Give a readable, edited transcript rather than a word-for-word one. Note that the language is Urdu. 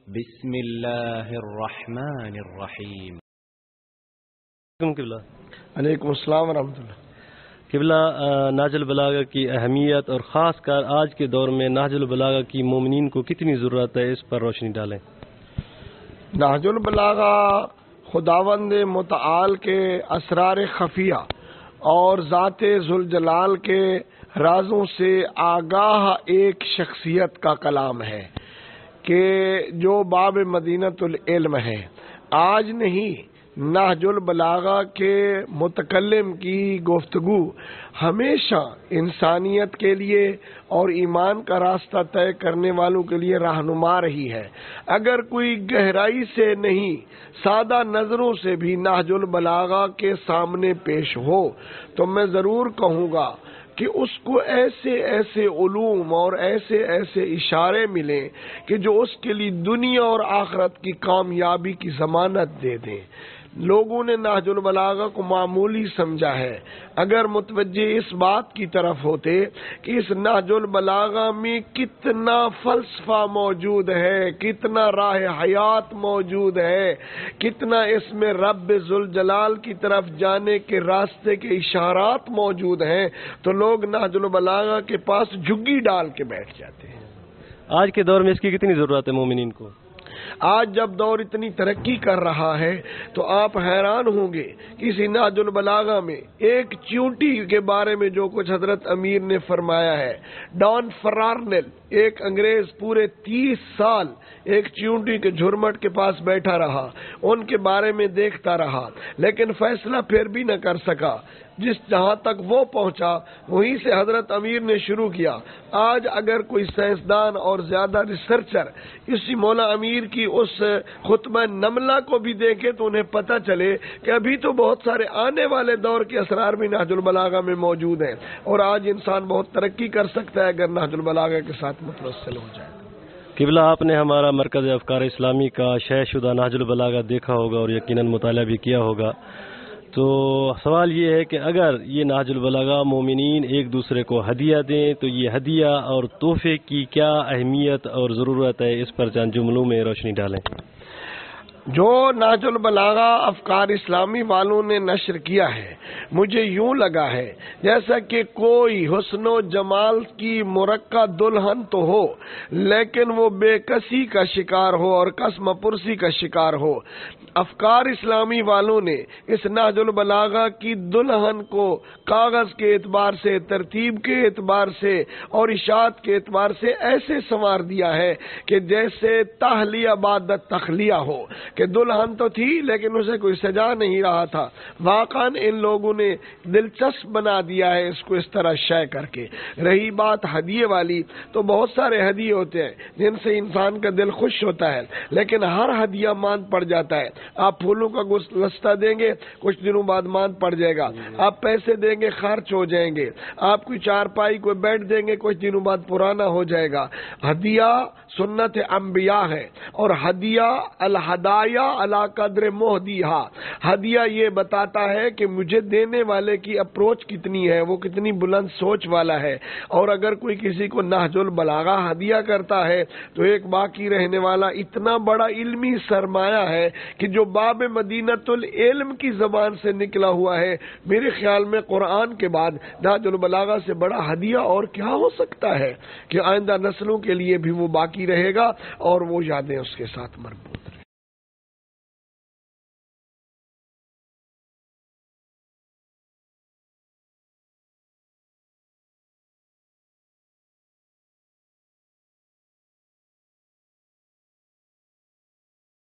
بسم اللہ الرحمن الرحیم. قبلہ علیکم السلام ورحمۃ اللہ. قبلہ نہج البلاغہ کی اہمیت اور خاص کر آج کے دور میں نہج البلاغہ کی مومنین کو کتنی ضرورت ہے، اس پر روشنی ڈالیں. نہج البلاغہ خداوند متعال کے اسرار خفیہ اور ذات ذوالجلال کے رازوں سے آگاہ ایک شخصیت کا کلام ہے کہ جو باب مدینۃ العلم ہے. آج نہیں، نہج البلاغہ کے متکلم کی گفتگو ہمیشہ انسانیت کے لیے اور ایمان کا راستہ طے کرنے والوں کے لیے رہنما رہی ہے. اگر کوئی گہرائی سے نہیں، سادہ نظروں سے بھی نہج البلاغہ کے سامنے پیش ہو تو میں ضرور کہوں گا کہ اس کو ایسے ایسے علوم اور ایسے ایسے اشارے ملیں کہ جو اس کے لیے دنیا اور آخرت کی کامیابی کی ضمانت دے دیں. لوگوں نے نہج البلاغہ کو معمولی سمجھا ہے. اگر متوجہ اس بات کی طرف ہوتے کہ اس نہج البلاغہ میں کتنا فلسفہ موجود ہے، کتنا راہ حیات موجود ہے، کتنا اس میں رب ذوالجلال کی طرف جانے کے راستے کے اشارات موجود ہیں، تو لوگ نہج البلاغہ کے پاس جھگی ڈال کے بیٹھ جاتے ہیں. آج کے دور میں اس کی کتنی ضرورت ہے مومنین کو؟ آج جب دور اتنی ترقی کر رہا ہے تو آپ حیران ہوں گے کہ اسی نہج البلاغہ میں ایک چیونٹی کے بارے میں جو کچھ حضرت امیر نے فرمایا ہے. ڈان فرارنل ایک انگریز پورے 30 سال ایک چیونٹی کے جھرمٹ کے پاس بیٹھا رہا، ان کے بارے میں دیکھتا رہا، لیکن فیصلہ پھر بھی نہ کر سکا. جہاں تک وہ پہنچا وہیں سے حضرت امیر نے شروع کیا. آج اگر کوئی سائنسدان اور زیادہ ریسرچر اسی مولا امیر کی اس خطبہ نملہ کو بھی دیکھے تو انہیں پتہ چلے کہ ابھی تو بہت سارے آنے والے دور کے اسرار بھی نہج البلاغہ میں موجود ہیں، اور آج انسان بہت ترقی کر سکتا ہے اگر نہج البلاغہ کے ساتھ متوسل ہو جائے. قبلہ آپ نے ہمارا مرکز افکار اسلامی کا شہ شدہ نہج البلاغہ دیکھا ہوگا اور یقیناً مطالعہ بھی کیا ہوگا. تو سوال یہ ہے کہ اگر یہ نہج البلاغہ مومنین ایک دوسرے کو ہدیہ دیں تو یہ ہدیہ اور تحفے کی کیا اہمیت اور ضرورت ہے، اس پر چند جملوں میں روشنی ڈالیں. جو نہج البلاغہ افکار اسلامی والوں نے نشر کیا ہے، مجھے یوں لگا ہے جیسا کہ کوئی حسن و جمال کی مرقع دلہن تو ہو لیکن وہ بے کسی کا شکار ہو اور قسم پرسی کا شکار ہو. افکار اسلامی والوں نے اس نہج البلاغہ کی دلہن کو کاغذ کے اعتبار سے، ترتیب کے اعتبار سے اور اشاعت کے اعتبار سے ایسے سنوار دیا ہے کہ جیسے تحلیہ بعد تخلیہ ہو، کہ دلہن تو تھی لیکن اسے کوئی سجا نہیں رہا تھا. واقعا ان لوگوں نے دلچسپ بنا دیا ہے اس کو اس طرح شے کر کے. رہی بات ہدیے والی، تو بہت سارے ہدیے ہوتے ہیں جن سے انسان کا دل خوش ہوتا ہے، لیکن ہر ہدیہ ماند پڑ جاتا ہے. آپ پھولوں کا گلدستہ دیں گے، کچھ دنوں بعد ماند پڑ جائے گا. آپ پیسے دیں گے، خرچ ہو جائیں گے. آپ کوئی چارپائی کوئی بیٹھ دیں گے، کچھ دنوں بعد پرانا ہو جائے گا. ہدیہ سنت انبیاء ہے، اور ہدیہ الہدایا علی قدر مہدیہا، ہدیہ یہ بتاتا ہے کہ مجھے دینے والے کی اپروچ کتنی ہے، وہ کتنی بلند سوچ والا ہے. اور اگر کوئی کسی کو نہج البلاغہ ہدیہ کرتا ہے تو ایک باقی رہنے والا اتنا بڑا علمی سرمایہ ہے کہ جو باب مدینۃ العلم کی زبان سے نکلا ہوا ہے. میرے خیال میں قرآن کے بعد نہج البلاغہ سے بڑا ہدیہ اور کیا ہو سکتا ہے کہ آئندہ نسلوں کے لیے بھی وہ باقی رہے گا اور وہ یادیں اس کے ساتھ مربوط.